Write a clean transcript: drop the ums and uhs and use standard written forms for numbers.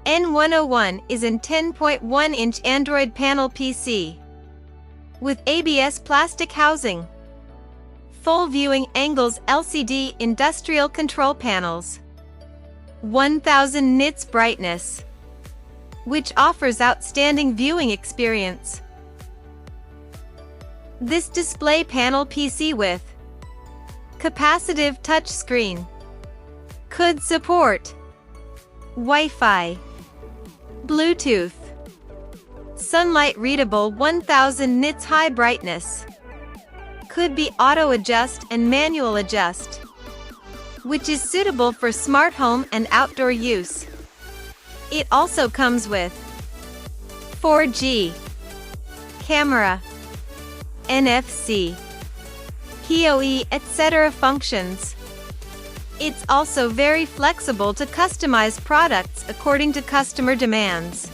N101 is an 10.1-inch Android panel PC with ABS plastic housing, full viewing angles LCD industrial control panels, 1000 nits brightness, which offers outstanding viewing experience. This display panel PC with capacitive touchscreen could support Wi-Fi, Bluetooth, sunlight readable 1000 nits high brightness, could be auto adjust and manual adjust, which is suitable for smart home and outdoor use. It also comes with 4G camera, NFC, PoE, etc. functions. It's also very flexible to customize products according to customer demands.